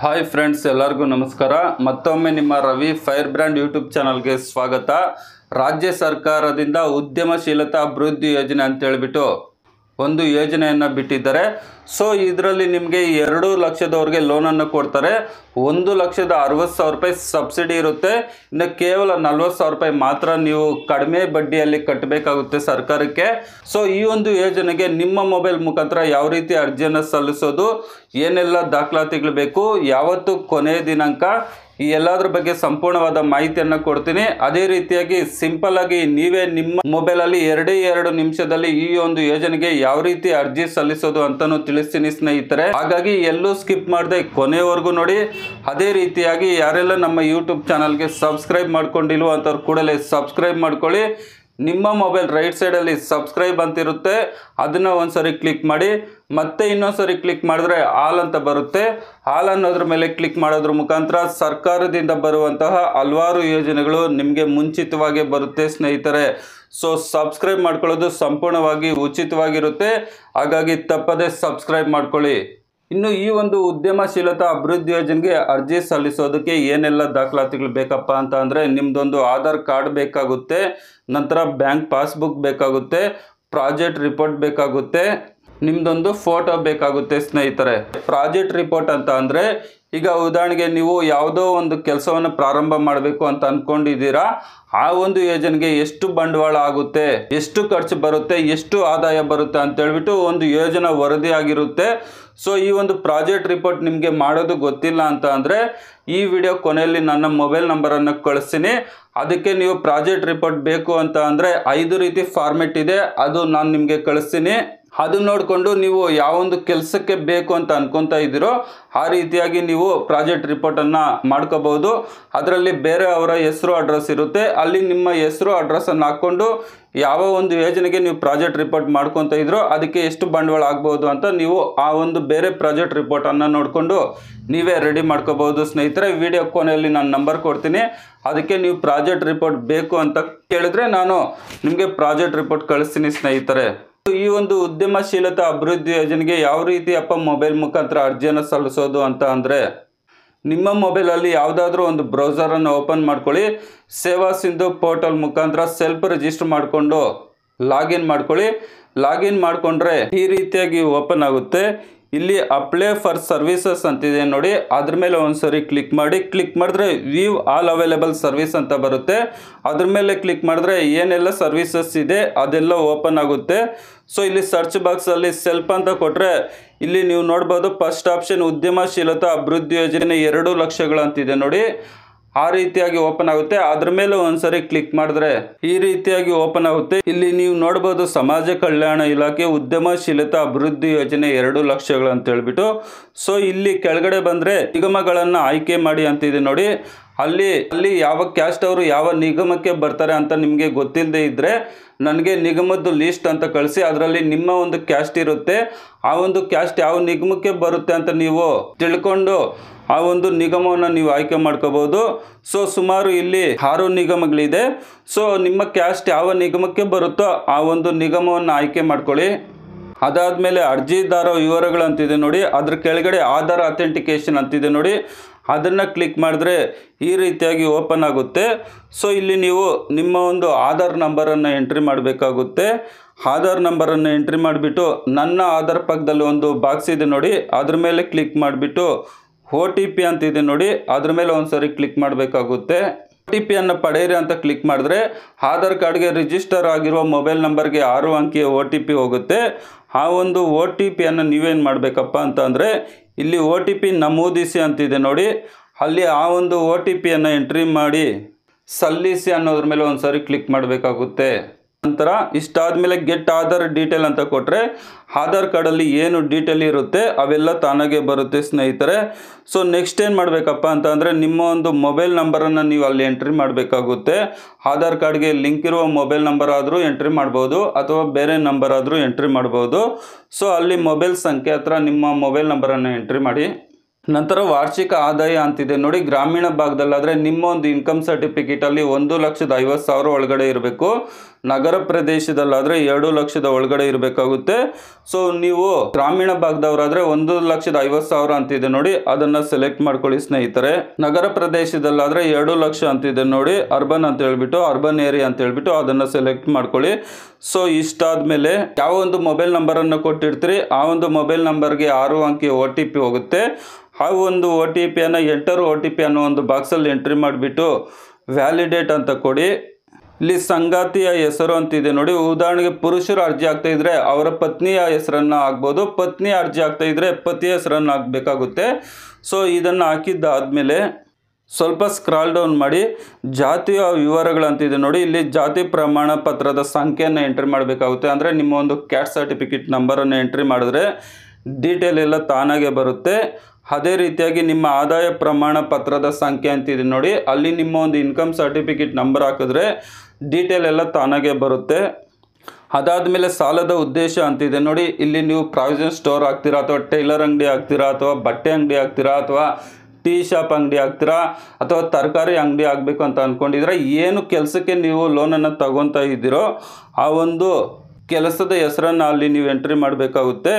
Hi friends, ಎಲ್ಲರಿಗೂ ನಮಸ್ಕಾರ. ಮತ್ತೊಮ್ಮೆ ನಿಮ್ಮ ರವಿ ಫೈರ್ ಬ್ರ್ಯಾಂಡ್ ಯೂಟ್ಯೂಬ್ ಚಾನಲ್ಗೆ ಸ್ವಾಗತ. ರಾಜ್ಯ ಸರ್ಕಾರದಿಂದ ಉದ್ಯಮಶೀಲತಾ ಅಭಿವೃದ್ಧಿ ಯೋಜನೆ ಅಂತ ಹೇಳಿಬಿಟ್ಟು ಒಂದು ಯೋಜನೆಯನ್ನು ಬಿಟ್ಟಿದ್ದಾರೆ. ಸೊ ಇದರಲ್ಲಿ ನಿಮಗೆ 2 ಲಕ್ಷದವರೆಗೆ ಲೋನನ್ನು ಕೊಡ್ತಾರೆ. 1,60,000 ರೂಪಾಯಿ ಸಬ್ಸಿಡಿ ಇರುತ್ತೆ. ಇನ್ನು ಕೇವಲ 40,000 ರೂಪಾಯಿ ಮಾತ್ರ ನೀವು ಕಡಿಮೆ ಬಡ್ಡಿಯಲ್ಲಿ ಕಟ್ಟಬೇಕಾಗುತ್ತೆ ಸರ್ಕಾರಕ್ಕೆ. ಸೊ ಈ ಒಂದು ಯೋಜನೆಗೆ ನಿಮ್ಮ ಮೊಬೈಲ್ ಮುಖಾಂತರ ಯಾವ ರೀತಿ ಅರ್ಜಿಯನ್ನು ಸಲ್ಲಿಸೋದು, ಏನೆಲ್ಲ ದಾಖಲಾತಿಗಳು ಬೇಕು, ಯಾವತ್ತು ಕೊನೆಯ ದಿನಾಂಕ, ಈ ಎಲ್ಲದರ ಬಗ್ಗೆ ಸಂಪೂರ್ಣವಾದ ಮಾಹಿತಿಯನ್ನು ಕೊಡ್ತೀನಿ. ಅದೇ ರೀತಿಯಾಗಿ ಸಿಂಪಲ್ ಆಗಿ ನೀವೇ ನಿಮ್ಮ ಮೊಬೈಲಲ್ಲಿ 2 ನಿಮಿಷದಲ್ಲಿ ಈ ಒಂದು ಯೋಜನೆಗೆ ಯಾವ ರೀತಿ ಅರ್ಜಿ ಸಲ್ಲಿಸೋದು ಅಂತಾನು ತಿಳಿಸ್ತೀನಿ ಸ್ನೇಹಿತರೆ. ಹಾಗಾಗಿ ಎಲ್ಲೂ ಸ್ಕಿಪ್ ಮಾಡದೆ ಕೊನೆವರೆಗೂ ನೋಡಿ. ಅದೇ ರೀತಿಯಾಗಿ ಯಾರೆಲ್ಲ ನಮ್ಮ ಯೂಟ್ಯೂಬ್ ಚಾನಲ್ಗೆ ಸಬ್ಸ್ಕ್ರೈಬ್ ಮಾಡ್ಕೊಂಡಿಲ್ವೋ ಅಂಥವ್ರು ಕೂಡಲೇ ಸಬ್ಸ್ಕ್ರೈಬ್ ಮಾಡ್ಕೊಳ್ಳಿ. ನಿಮ್ಮ ಮೊಬೈಲ್ ರೈಟ್ ಸೈಡಲ್ಲಿ ಸಬ್ಸ್ಕ್ರೈಬ್ ಅಂತಿರುತ್ತೆ, ಅದನ್ನು ಒಂದ್ಸರಿ ಕ್ಲಿಕ್ ಮಾಡಿ. ಮತ್ತೆ ಇನ್ನೊಂದ್ಸರಿ ಕ್ಲಿಕ್ ಮಾಡಿದ್ರೆ ಆಲ್ ಅಂತ ಬರುತ್ತೆ. ಆಲ್ ಅನ್ನೋದ್ರ ಮೇಲೆ ಕ್ಲಿಕ್ ಮಾಡೋದ್ರ ಮುಖಾಂತರ ಸರ್ಕಾರದಿಂದ ಬರುವಂತಹ ಹಲವಾರು ಯೋಜನೆಗಳು ನಿಮಗೆ ಮುಂಚಿತವಾಗಿ ಬರುತ್ತೆ ಸ್ನೇಹಿತರೆ. ಸೊ ಸಬ್ಸ್ಕ್ರೈಬ್ ಮಾಡ್ಕೊಳ್ಳೋದು ಸಂಪೂರ್ಣವಾಗಿ ಉಚಿತವಾಗಿರುತ್ತೆ. ಹಾಗಾಗಿ ತಪ್ಪದೆ ಸಬ್ಸ್ಕ್ರೈಬ್ ಮಾಡ್ಕೊಳ್ಳಿ. ಇನ್ನು ಈ ಒಂದು ಉದ್ಯಮಶೀಲತಾ ಅಭಿವೃದ್ಧಿ ಯೋಜನೆಗೆ ಅರ್ಜಿ ಸಲ್ಲಿಸೋದಕ್ಕೆ ಏನೆಲ್ಲ ದಾಖಲಾತಿಗಳು ಬೇಕಪ್ಪ ಅಂತ ಅಂದರೆ, ನಿಮ್ಮದೊಂದು ಆಧಾರ್ ಕಾರ್ಡ್ ಬೇಕಾಗುತ್ತೆ, ನಂತರ ಬ್ಯಾಂಕ್ ಪಾಸ್ಬುಕ್ ಬೇಕಾಗುತ್ತೆ, ಪ್ರಾಜೆಕ್ಟ್ ರಿಪೋರ್ಟ್ ಬೇಕಾಗುತ್ತೆ, ನಿಮ್ಮದೊಂದು ಫೋಟೋ ಬೇಕಾಗುತ್ತೆ ಸ್ನೇಹಿತರೆ. ಪ್ರಾಜೆಕ್ಟ್ ರಿಪೋರ್ಟ್ ಅಂತ ಅಂದರೆ, ಈಗ ಉದಾಹರಣೆಗೆ ನೀವು ಯಾವುದೋ ಒಂದು ಕೆಲಸವನ್ನು ಪ್ರಾರಂಭ ಮಾಡಬೇಕು ಅಂತ ಅಂದ್ಕೊಂಡಿದ್ದೀರಾ. ಆ ಒಂದು ಯೋಜನೆಗೆ ಎಷ್ಟು ಬಂಡವಾಳ ಆಗುತ್ತೆ, ಎಷ್ಟು ಖರ್ಚು ಬರುತ್ತೆ, ಎಷ್ಟು ಆದಾಯ ಬರುತ್ತೆ ಅಂತ ಹೇಳ್ಬಿಟ್ಟು ಒಂದು ಯೋಜನಾ ವರದಿ ಆಗಿರುತ್ತೆ. ಸೊ ಈ ಒಂದು ಪ್ರಾಜೆಕ್ಟ್ ರಿಪೋರ್ಟ್ ನಿಮಗೆ ಮಾಡೋದು ಗೊತ್ತಿಲ್ಲ ಅಂತ ಅಂದರೆ, ಈ ವಿಡಿಯೋ ಕೊನೆಯಲ್ಲಿ ನನ್ನ ಮೊಬೈಲ್ ನಂಬರನ್ನು ಕಳಿಸ್ತೀನಿ. ಅದಕ್ಕೆ ನೀವು ಪ್ರಾಜೆಕ್ಟ್ ರಿಪೋರ್ಟ್ ಬೇಕು ಅಂತ ಅಂದರೆ 5 ರೀತಿ ಫಾರ್ಮೆಟ್ ಇದೆ, ಅದು ನಾನು ನಿಮಗೆ ಕಳಿಸ್ತೀನಿ. ಅದು ನೋಡಿಕೊಂಡು ನೀವು ಯಾವೊಂದು ಕೆಲಸಕ್ಕೆ ಬೇಕು ಅಂತ ಅನ್ಕೊತಾ ಇದ್ದೀರೋ ಆ ರೀತಿಯಾಗಿ ನೀವು ಪ್ರಾಜೆಕ್ಟ್ ರಿಪೋರ್ಟನ್ನು ಮಾಡ್ಕೋಬಹುದು. ಅದರಲ್ಲಿ ಬೇರೆ ಅವರ ಹೆಸರು ಅಡ್ರೆಸ್ ಇರುತ್ತೆ, ಅಲ್ಲಿ ನಿಮ್ಮ ಹೆಸರು ಅಡ್ರೆಸ್ಸನ್ನು ಹಾಕ್ಕೊಂಡು ಯಾವ ಒಂದು ಯೋಜನೆಗೆ ನೀವು ಪ್ರಾಜೆಕ್ಟ್ ರಿಪೋರ್ಟ್ ಮಾಡ್ಕೊತಾ ಇದ್ರೋ ಅದಕ್ಕೆ ಎಷ್ಟು ಬಂಡವಾಳ ಆಗ್ಬೋದು ಅಂತ ನೀವು ಆ ಒಂದು ಬೇರೆ ಪ್ರಾಜೆಕ್ಟ್ ರಿಪೋರ್ಟನ್ನು ನೋಡಿಕೊಂಡು ನೀವೇ ರೆಡಿ ಮಾಡ್ಕೋಬಹುದು ಸ್ನೇಹಿತರೆ. ವಿಡಿಯೋ ಕೊನೆಯಲ್ಲಿ ನಾನು ನಂಬರ್ ಕೊಡ್ತೀನಿ, ಅದಕ್ಕೆ ನೀವು ಪ್ರಾಜೆಕ್ಟ್ ರಿಪೋರ್ಟ್ ಬೇಕು ಅಂತ ಕೇಳಿದ್ರೆ ನಾನು ನಿಮಗೆ ಪ್ರಾಜೆಕ್ಟ್ ರಿಪೋರ್ಟ್ ಕಳಿಸ್ತೀನಿ ಸ್ನೇಹಿತರೆ. ಈ ಒಂದು ಉದ್ಯಮಶೀಲತಾ ಅಭಿವೃದ್ಧಿ ಯೋಜನೆಗೆ ಯಾವ ರೀತಿ ಮೊಬೈಲ್ ಮುಖಾಂತರ ಅರ್ಜಿಯನ್ನು ಸಲ್ಲಿಸೋದು ಅಂತ ಅಂದರೆ, ನಿಮ್ಮ ಮೊಬೈಲಲ್ಲಿ ಯಾವುದಾದ್ರೂ ಒಂದು ಬ್ರೌಸರನ್ನು ಓಪನ್ ಮಾಡ್ಕೊಳ್ಳಿ. ಸೇವಾ ಸಿಂಧು ಪೋರ್ಟಲ್ ಮುಖಾಂತರ ಸೆಲ್ಫ್ ರಿಜಿಸ್ಟರ್ ಮಾಡಿಕೊಂಡು ಲಾಗಿನ್ ಮಾಡ್ಕೊಳ್ಳಿ. ಲಾಗಿನ್ ಮಾಡಿಕೊಂಡ್ರೆ ಈ ರೀತಿಯಾಗಿ ಓಪನ್ ಆಗುತ್ತೆ. ಇಲ್ಲಿ ಅಪ್ಲೈ ಫಾರ್ ಸರ್ವಿಸಸ್ ಅಂತಿದೆ ನೋಡಿ, ಅದ್ರ ಮೇಲೆ ಒಂದ್ಸರಿ ಕ್ಲಿಕ್ ಮಾಡಿ. ಕ್ಲಿಕ್ ಮಾಡಿದ್ರೆ ವ್ಯೂ ಆಲ್ ಅವೈಲೇಬಲ್ ಸರ್ವಿಸ್ ಅಂತ ಬರುತ್ತೆ. ಅದ್ರ ಮೇಲೆ ಕ್ಲಿಕ್ ಮಾಡಿದ್ರೆ ಏನೆಲ್ಲ ಸರ್ವಿಸಸ್ ಇದೆ ಅದೆಲ್ಲ ಓಪನ್ ಆಗುತ್ತೆ. ಸೊ ಇಲ್ಲಿ ಸರ್ಚ್ ಬಾಕ್ಸಲ್ಲಿ ಸೆಲ್ಫ್ ಅಂತ ಕೊಟ್ಟರೆ ಇಲ್ಲಿ ನೀವು ನೋಡ್ಬೋದು, ಫಸ್ಟ್ ಆಪ್ಷನ್ ಉದ್ಯಮಶೀಲತಾ ಅಭಿವೃದ್ಧಿ ಯೋಜನೆ 2 ಲಕ್ಷಗಳು ಅಂತಿದೆ ನೋಡಿ, ಆ ರೀತಿಯಾಗಿ ಓಪನ್ ಆಗುತ್ತೆ. ಅದ್ರ ಮೇಲೆ ಒಂದ್ಸರಿ ಕ್ಲಿಕ್ ಮಾಡಿದ್ರೆ ಈ ರೀತಿಯಾಗಿ ಓಪನ್ ಆಗುತ್ತೆ. ಇಲ್ಲಿ ನೀವು ನೋಡ್ಬೋದು, ಸಮಾಜ ಕಲ್ಯಾಣ ಇಲಾಖೆ ಉದ್ಯಮಶೀಲತಾ ಅಭಿವೃದ್ಧಿ ಯೋಜನೆ 2 ಲಕ್ಷಗಳು ಅಂತ ಹೇಳ್ಬಿಟ್ಟು. ಸೊ ಇಲ್ಲಿ ಕೆಳಗಡೆ ಬಂದರೆ ನಿಗಮಗಳನ್ನು ಆಯ್ಕೆ ಮಾಡಿ ಅಂತಿದೆ ನೋಡಿ. ಅಲ್ಲಿ ಯಾವ ಕ್ಯಾಸ್ಟ್ ಅವರು ಯಾವ ನಿಗಮಕ್ಕೆ ಬರ್ತಾರೆ ಅಂತ ನಿಮಗೆ ಗೊತ್ತಿಲ್ಲದೆ ಇದ್ದರೆ ನನಗೆ ನಿಗಮದ್ದು ಲೀಸ್ಟ್ ಅಂತ ಕಳಿಸಿ. ಅದರಲ್ಲಿ ನಿಮ್ಮ ಒಂದು ಕ್ಯಾಸ್ಟ್ ಇರುತ್ತೆ, ಆ ಒಂದು ಕ್ಯಾಸ್ಟ್ ಯಾವ ನಿಗಮಕ್ಕೆ ಬರುತ್ತೆ ಅಂತ ನೀವು ತಿಳ್ಕೊಂಡು ಆ ಒಂದು ನಿಗಮವನ್ನು ನೀವು ಆಯ್ಕೆ ಮಾಡ್ಕೋಬಹುದು. ಸೊ ಸುಮಾರು ಇಲ್ಲಿ 6 ನಿಗಮಗಳಿದೆ. ಸೊ ನಿಮ್ಮ ಕ್ಯಾಸ್ಟ್ ಯಾವ ನಿಗಮಕ್ಕೆ ಬರುತ್ತೋ ಆ ಒಂದು ನಿಗಮವನ್ನು ಆಯ್ಕೆ ಮಾಡ್ಕೊಳ್ಳಿ. ಅದಾದಮೇಲೆ ಅರ್ಜಿದಾರ ವಿವರಗಳು ಅಂತಿದೆ ನೋಡಿ, ಅದ್ರ ಕೆಳಗಡೆ ಆಧಾರ್ ಅಥೆಂಟಿಕೇಶನ್ ಅಂತಿದೆ ನೋಡಿ, ಅದನ್ನು ಕ್ಲಿಕ್ ಮಾಡಿದ್ರೆ ಈ ರೀತಿಯಾಗಿ ಓಪನ್ ಆಗುತ್ತೆ. ಸೊ ಇಲ್ಲಿ ನೀವು ನಿಮ್ಮ ಒಂದು ಆಧಾರ್ ನಂಬರನ್ನು ಎಂಟ್ರಿ ಮಾಡಬೇಕಾಗುತ್ತೆ. ಆಧಾರ್ ನಂಬರನ್ನು ಎಂಟ್ರಿ ಮಾಡಿಬಿಟ್ಟು ನನ್ನ ಆಧಾರ್ ಪಕ್ಕದಲ್ಲಿ ಒಂದು ಬಾಕ್ಸ್ ಇದೆ ನೋಡಿ, ಅದ್ರ ಮೇಲೆ ಕ್ಲಿಕ್ ಮಾಡಿಬಿಟ್ಟು OTP ಅಂತಿದೆ ನೋಡಿ, ಅದ್ರ ಮೇಲೆ ಒಂದ್ಸರಿ ಕ್ಲಿಕ್ ಮಾಡಬೇಕಾಗುತ್ತೆ. OTP ಅನ್ನು ಪಡೆಯಿರಿ ಅಂತ ಕ್ಲಿಕ್ ಮಾಡಿದ್ರೆ ಆಧಾರ್ ಕಾರ್ಡ್ಗೆ ರಿಜಿಸ್ಟರ್ ಆಗಿರುವ ಮೊಬೈಲ್ ನಂಬರ್ಗೆ 6 ಅಂಕಿಯ OTP ಹೋಗುತ್ತೆ. ಆ ಒಂದು OTP ಅನ್ನು ನೀವೇನು ಮಾಡಬೇಕಪ್ಪ ಅಂತ ಅಂದರೆ, ಇಲ್ಲಿ OTP ನಮೂದಿಸಿ ಅಂತಿದೆ ನೋಡಿ, ಅಲ್ಲಿ ಆ ಒಂದು OTP ಅನ್ನು ಎಂಟ್ರಿ ಮಾಡಿ ಸಲ್ಲಿಸಿ ಅನ್ನೋದ್ರ ಮೇಲೆ ಒಂದ್ಸರಿ ಕ್ಲಿಕ್ ಮಾಡಬೇಕಾಗುತ್ತೆ. ನಂತರ ಇಷ್ಟಾದಮೇಲೆ ಗೆಟ್ ಆಧಾರ್ ಡೀಟೇಲ್ ಅಂತ ಕೊಟ್ಟರೆ ಆಧಾರ್ ಕಾರ್ಡಲ್ಲಿ ಏನು ಡೀಟೇಲ್ ಇರುತ್ತೆ ಅವೆಲ್ಲ ತಾನಾಗೆ ಬರುತ್ತೆ ಸ್ನೇಹಿತರೆ. ಸೊ ನೆಕ್ಸ್ಟ್ ಏನು ಮಾಡಬೇಕಪ್ಪ ಅಂತ ಅಂದರೆ, ನಿಮ್ಮ ಒಂದು ಮೊಬೈಲ್ ನಂಬರನ್ನು ನೀವು ಅಲ್ಲಿ ಎಂಟ್ರಿ ಮಾಡಬೇಕಾಗುತ್ತೆ. ಆಧಾರ್ ಕಾರ್ಡ್ಗೆ ಲಿಂಕ್ ಇರುವ ಮೊಬೈಲ್ ನಂಬರ್ ಆದರೂ ಎಂಟ್ರಿ ಮಾಡ್ಬೋದು ಅಥವಾ ಬೇರೆ ನಂಬರ್ ಆದರೂ ಎಂಟ್ರಿ ಮಾಡ್ಬೋದು. ಸೊ ಅಲ್ಲಿ ಮೊಬೈಲ್ ಸಂಖ್ಯೆ ಹತ್ರ ನಿಮ್ಮ ಮೊಬೈಲ್ ನಂಬರನ್ನು ಎಂಟ್ರಿ ಮಾಡಿ. ನಂತರ ವಾರ್ಷಿಕ ಆದಾಯ ಅಂತಿದೆ ನೋಡಿ, ಗ್ರಾಮೀಣ ಭಾಗದಲ್ಲಾದರೆ ನಿಮ್ಮ ಒಂದು ಇನ್ಕಮ್ ಸರ್ಟಿಫಿಕೇಟಲ್ಲಿ 1,50,000 ಒಳಗಡೆ ಇರಬೇಕು. ನಗರ ಪ್ರದೇಶದಲ್ಲಾದರೆ 2 ಲಕ್ಷದ ಒಳಗಡೆ ಇರಬೇಕಾಗುತ್ತೆ. ಸೊ ನೀವು ಗ್ರಾಮೀಣ ಭಾಗದವರಾದರೆ 1,50,000 ಅಂತಿದೆ ನೋಡಿ, ಅದನ್ನು ಸೆಲೆಕ್ಟ್ ಮಾಡ್ಕೊಳ್ಳಿ ಸ್ನೇಹಿತರೆ. ನಗರ ಪ್ರದೇಶದಲ್ಲಾದರೆ 2 ಲಕ್ಷ ಅಂತಿದೆ ನೋಡಿ, ಅರ್ಬನ್ ಅಂತ ಹೇಳ್ಬಿಟ್ಟು, ಅರ್ಬನ್ ಏರಿಯಾ ಅಂತ ಹೇಳ್ಬಿಟ್ಟು ಅದನ್ನು ಸೆಲೆಕ್ಟ್ ಮಾಡ್ಕೊಳ್ಳಿ. ಸೊ ಇಷ್ಟಾದ್ಮೇಲೆ ಯಾವ ಒಂದು ಮೊಬೈಲ್ ನಂಬರನ್ನು ಕೊಟ್ಟಿರ್ತೀರಿ ಆ ಒಂದು ಮೊಬೈಲ್ ನಂಬರ್ಗೆ 6 ಅಂಕಿ OTP ಹೋಗುತ್ತೆ. ಆ ಒಂದು OTP ಎಂಟರ್ OTP ಅನ್ನೋ ಒಂದು ಬಾಕ್ಸಲ್ಲಿ ಎಂಟ್ರಿ ಮಾಡಿಬಿಟ್ಟು ವ್ಯಾಲಿಡೇಟ್ ಅಂತ ಕೊಡಿ. ಇಲ್ಲಿ ಸಂಗಾತಿಯ ಹೆಸರು ಅಂತಿದೆ ನೋಡಿ, ಉದಾಹರಣೆಗೆ ಪುರುಷರು ಅರ್ಜಿ ಆಗ್ತಾ ಇದ್ರೆ ಅವರ ಪತ್ನಿಯ ಹೆಸರನ್ನು ಹಾಕ್ಬೋದು, ಪತ್ನಿ ಅರ್ಜಿ ಆಗ್ತಾ ಇದ್ರೆ ಪತಿಯ ಹೆಸರನ್ನು ಹಾಕಬೇಕಾಗುತ್ತೆ. ಸೊ ಇದನ್ನು ಹಾಕಿದ್ದಾದ್ಮೇಲೆ ಸ್ವಲ್ಪ ಸ್ಕ್ರಾಲ್ ಡೌನ್ ಮಾಡಿ ಜಾತಿಯ ವಿವರಗಳಂತಿದೆ ನೋಡಿ, ಇಲ್ಲಿ ಜಾತಿ ಪ್ರಮಾಣ ಪತ್ರದ ಸಂಖ್ಯೆಯನ್ನು ಎಂಟ್ರಿ ಮಾಡಬೇಕಾಗುತ್ತೆ. ಅಂದರೆ ನಿಮ್ಮ ಒಂದು ಕ್ಯಾಸ್ಟ್ ಸರ್ಟಿಫಿಕೇಟ್ ನಂಬರನ್ನು ಎಂಟ್ರಿ ಮಾಡಿದ್ರೆ ಡೀಟೇಲ್ ಎಲ್ಲ ತಾನಾಗೆ ಬರುತ್ತೆ. ಅದೇ ರೀತಿಯಾಗಿ ನಿಮ್ಮ ಆದಾಯ ಪ್ರಮಾಣ ಪತ್ರದ ಸಂಖ್ಯೆ ಅಂತಿದೆ ನೋಡಿ, ಅಲ್ಲಿ ನಿಮ್ಮ ಒಂದು ಇನ್ಕಮ್ ಸರ್ಟಿಫಿಕೇಟ್ ನಂಬರ್ ಹಾಕಿದ್ರೆ ಡೀಟೇಲ್ ಎಲ್ಲ ತಾನಾಗೆ ಬರುತ್ತೆ. ಅದಾದಮೇಲೆ ಸಾಲದ ಉದ್ದೇಶ ಅಂತಿದೆ ನೋಡಿ, ಇಲ್ಲಿ ನೀವು ಪ್ರಾವಿಷನ್ ಸ್ಟೋರ್ ಹಾಕ್ತೀರಾ ಅಥವಾ ಟೈಲರ್ ಅಂಗಡಿ ಹಾಕ್ತೀರಾ ಅಥವಾ ಬಟ್ಟೆ ಅಂಗಡಿ ಹಾಕ್ತೀರಾ ಅಥವಾ ಟೀ ಶಾಪ್ ಅಂಗಡಿ ಹಾಕ್ತೀರಾ ಅಥವಾ ತರಕಾರಿ ಅಂಗಡಿ ಆಗಬೇಕು ಅಂತ ಅಂದ್ಕೊಂಡಿದ್ರೆ ಏನು ಕೆಲಸಕ್ಕೆ ನೀವು ಲೋನನ್ನು ತಗೊತಾ ಇದ್ದೀರೋ ಆ ಒಂದು ಕೆಲಸದ ಹೆಸರನ್ನು ಅಲ್ಲಿ ನೀವು ಎಂಟ್ರಿ ಮಾಡಬೇಕಾಗುತ್ತೆ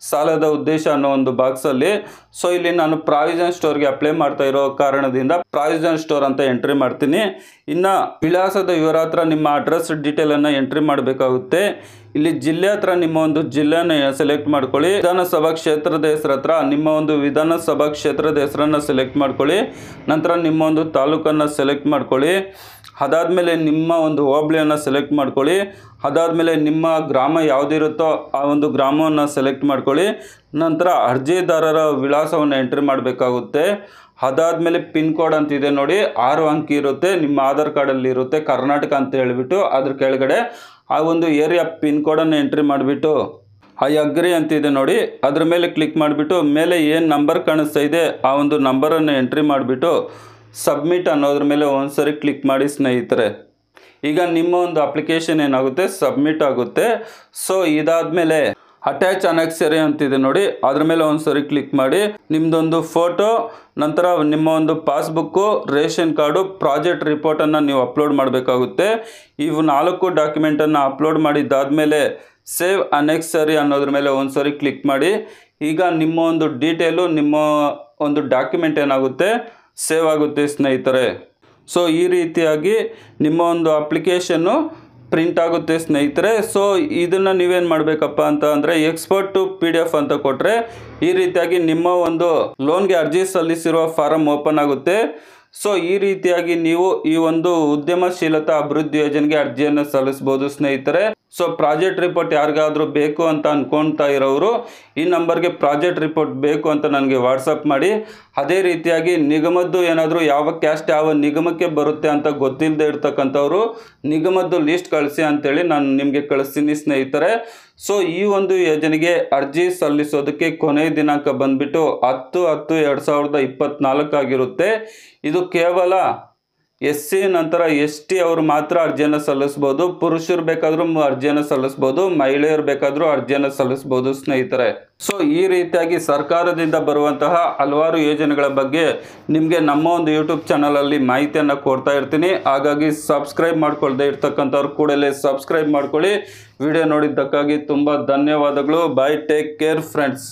ಸಾಲದ ಉದ್ದೇಶ ಅನ್ನೋ ಒಂದು ಬಾಕ್ಸಲ್ಲಿ. ಸೊ ಇಲ್ಲಿ ನಾನು ಪ್ರಾವಿಷನ್ ಸ್ಟೋರ್ಗೆ ಅಪ್ಲೈ ಮಾಡ್ತಾ ಇರೋ ಕಾರಣದಿಂದ ಪ್ರಾವಿಷನ್ ಸ್ಟೋರ್ ಅಂತ ಎಂಟ್ರಿ ಮಾಡ್ತೀನಿ. ಇನ್ನು ವಿಳಾಸದ ವಿವರ ಹತ್ರ ನಿಮ್ಮ ಅಡ್ರೆಸ್ ಡೀಟೇಲನ್ನು ಎಂಟ್ರಿ ಮಾಡಬೇಕಾಗುತ್ತೆ. ಇಲ್ಲಿ ಜಿಲ್ಲೆ ಹತ್ರ ನಿಮ್ಮ ಒಂದು ಜಿಲ್ಲೆನ ಸೆಲೆಕ್ಟ್ ಮಾಡ್ಕೊಳ್ಳಿ. ವಿಧಾನಸಭಾ ಕ್ಷೇತ್ರದ ಹೆಸರು ಹತ್ರ ನಿಮ್ಮ ಒಂದು ವಿಧಾನಸಭಾ ಕ್ಷೇತ್ರದ ಹೆಸರನ್ನು ಸೆಲೆಕ್ಟ್ ಮಾಡ್ಕೊಳ್ಳಿ. ನಂತರ ನಿಮ್ಮ ಒಂದು ತಾಲೂಕನ್ನು ಸೆಲೆಕ್ಟ್ ಮಾಡ್ಕೊಳ್ಳಿ. ಅದಾದಮೇಲೆ ನಿಮ್ಮ ಒಂದು ಹೋಬಳಿಯನ್ನು ಸೆಲೆಕ್ಟ್ ಮಾಡ್ಕೊಳ್ಳಿ. ಅದಾದಮೇಲೆ ನಿಮ್ಮ ಗ್ರಾಮ ಯಾವುದಿರುತ್ತೋ ಆ ಒಂದು ಗ್ರಾಮವನ್ನು ಸೆಲೆಕ್ಟ್ ಮಾಡ್ಕೊಳ್ಳಿ. ನಂತರ ಅರ್ಜಿದಾರರ ವಿಳಾಸವನ್ನು ಎಂಟ್ರಿ ಮಾಡಬೇಕಾಗುತ್ತೆ. ಅದಾದಮೇಲೆ ಪಿನ್ ಕೋಡ್ ಅಂತಿದೆ ನೋಡಿ, 6 ಅಂಕಿ ಇರುತ್ತೆ, ನಿಮ್ಮ ಆಧಾರ್ ಕಾರ್ಡಲ್ಲಿ ಇರುತ್ತೆ ಕರ್ನಾಟಕ ಅಂತ ಹೇಳಿಬಿಟ್ಟು ಅದ್ರ ಕೆಳಗಡೆ ಆ ಒಂದು ಏರಿಯಾ ಪಿನ್ ಕೋಡನ್ನು ಎಂಟ್ರಿ ಮಾಡಿಬಿಟ್ಟು ಐ ಅಗ್ರಿ ಅಂತಿದೆ ನೋಡಿ, ಅದ್ರ ಮೇಲೆ ಕ್ಲಿಕ್ ಮಾಡಿಬಿಟ್ಟು ಮೇಲೆ ಏನು ನಂಬರ್ ಕಾಣಿಸ್ತಾ ಇದೆ ಆ ಒಂದು ನಂಬರನ್ನು ಎಂಟ್ರಿ ಮಾಡಿಬಿಟ್ಟು ಸಬ್ಮಿಟ್ ಅನ್ನೋದ್ರ ಮೇಲೆ ಒಂದ್ಸರಿ ಕ್ಲಿಕ್ ಮಾಡಿ ಸ್ನೇಹಿತರೆ. ಈಗ ನಿಮ್ಮ ಒಂದು ಅಪ್ಲಿಕೇಶನ್ ಏನಾಗುತ್ತೆ ಸಬ್ಮಿಟ್ ಆಗುತ್ತೆ. ಸೊ ಇದಾದಮೇಲೆ ಅಟ್ಯಾಚ್ ಅನೆಕ್ಸರಿ ಅಂತಿದೆ ನೋಡಿ, ಅದ್ರ ಮೇಲೆ ಒಂದ್ಸರಿ ಕ್ಲಿಕ್ ಮಾಡಿ ನಿಮ್ಮದೊಂದು ಫೋಟೋ, ನಂತರ ನಿಮ್ಮ ಒಂದು ಪಾಸ್ಬುಕ್ಕು, ರೇಷನ್ ಕಾರ್ಡು, ಪ್ರಾಜೆಕ್ಟ್ ರಿಪೋರ್ಟನ್ನು ನೀವು ಅಪ್ಲೋಡ್ ಮಾಡಬೇಕಾಗುತ್ತೆ. ಇವು 4 ಡಾಕ್ಯುಮೆಂಟನ್ನು ಅಪ್ಲೋಡ್ ಮಾಡಿದ್ದಾದಮೇಲೆ ಸೇವ್ ಅನೆಕ್ಸರಿ ಅನ್ನೋದ್ರ ಮೇಲೆ ಒಂದ್ಸರಿ ಕ್ಲಿಕ್ ಮಾಡಿ. ಈಗ ನಿಮ್ಮ ಒಂದು ಡೀಟೇಲು, ನಿಮ್ಮ ಒಂದು ಡಾಕ್ಯುಮೆಂಟ್ ಏನಾಗುತ್ತೆ ಸೇವ್ ಆಗುತ್ತೆ ಸ್ನೇಹಿತರೆ. ಸೊ ಈ ರೀತಿಯಾಗಿ ನಿಮ್ಮ ಒಂದು ಅಪ್ಲಿಕೇಶನ್ನು ಪ್ರಿಂಟ್ ಆಗುತ್ತೆ ಸ್ನೇಹಿತರೆ. ಸೊ ಇದನ್ನು ನೀವೇನು ಮಾಡಬೇಕಪ್ಪ ಅಂತ ಅಂದರೆ ಎಕ್ಸ್ಪೋರ್ಟ್ ಟು PDF ಅಂತ ಕೊಟ್ಟರೆ ಈ ರೀತಿಯಾಗಿ ನಿಮ್ಮ ಒಂದು ಲೋನ್ಗೆ ಅರ್ಜಿ ಸಲ್ಲಿಸಿರುವ ಫಾರಮ್ ಓಪನ್ ಆಗುತ್ತೆ. ಸೊ ಈ ರೀತಿಯಾಗಿ ನೀವು ಈ ಒಂದು ಉದ್ಯಮಶೀಲತಾ ಅಭಿವೃದ್ಧಿ ಯೋಜನೆಗೆ ಅರ್ಜಿಯನ್ನು ಸಲ್ಲಿಸ್ಬೋದು ಸ್ನೇಹಿತರೆ. ಸೊ ಪ್ರಾಜೆಕ್ಟ್ ರಿಪೋರ್ಟ್ ಯಾರಿಗಾದರೂ ಬೇಕು ಅಂತ ಅಂದ್ಕೊಳ್ತಾ ಇರೋರು ಈ ನಂಬರ್ಗೆ ಪ್ರಾಜೆಕ್ಟ್ ರಿಪೋರ್ಟ್ ಬೇಕು ಅಂತ ನನಗೆ ವಾಟ್ಸಪ್ ಮಾಡಿ. ಅದೇ ರೀತಿಯಾಗಿ ನಿಗಮದ್ದು ಏನಾದರೂ ಯಾವ ಕ್ಯಾಸ್ಟ್ ಯಾವ ನಿಗಮಕ್ಕೆ ಬರುತ್ತೆ ಅಂತ ಗೊತ್ತಿಲ್ಲದೆ ಇರ್ತಕ್ಕಂಥವ್ರು ನಿಗಮದ್ದು ಲಿಸ್ಟ್ ಕಳಿಸಿ ಅಂತೇಳಿ ನಾನು ನಿಮಗೆ ಕಳಿಸ್ತೀನಿ ಸ್ನೇಹಿತರೆ. ಸೊ ಈ ಒಂದು ಯೋಜನೆಗೆ ಅರ್ಜಿ ಸಲ್ಲಿಸೋದಕ್ಕೆ ಕೊನೆಯ ದಿನಾಂಕ ಬಂದುಬಿಟ್ಟು 10/10/2024 ಆಗಿರುತ್ತೆ. ಇದು ಕೇವಲ SC ನಂತರ ST ಅವರು ಮಾತ್ರ ಅರ್ಜಿಯನ್ನು ಸಲ್ಲಿಸ್ಬೋದು. ಪುರುಷರು ಬೇಕಾದರೂ ಅರ್ಜಿಯನ್ನು ಸಲ್ಲಿಸ್ಬೋದು, ಮಹಿಳೆಯರು ಬೇಕಾದರೂ ಅರ್ಜಿಯನ್ನು ಸಲ್ಲಿಸ್ಬೋದು ಸ್ನೇಹಿತರೆ. ಸೊ ಈ ರೀತಿಯಾಗಿ ಸರ್ಕಾರದಿಂದ ಬರುವಂತಹ ಹಲವಾರು ಯೋಜನೆಗಳ ಬಗ್ಗೆ ನಿಮಗೆ ನಮ್ಮ ಒಂದು ಯೂಟ್ಯೂಬ್ ಚಾನಲಲ್ಲಿ ಮಾಹಿತಿಯನ್ನು ಕೊಡ್ತಾ ಇರ್ತೀನಿ. ಹಾಗಾಗಿ ಸಬ್ಸ್ಕ್ರೈಬ್ ಮಾಡ್ಕೊಳ್ದೇ ಇರ್ತಕ್ಕಂಥವ್ರು ಕೂಡಲೇ ಸಬ್ಸ್ಕ್ರೈಬ್ ಮಾಡ್ಕೊಳ್ಳಿ. ವಿಡಿಯೋ ನೋಡಿದ್ದಕ್ಕಾಗಿ ತುಂಬ ಧನ್ಯವಾದಗಳು. ಬಾಯ್, ಟೇಕ್ ಕೇರ್ ಫ್ರೆಂಡ್ಸ್.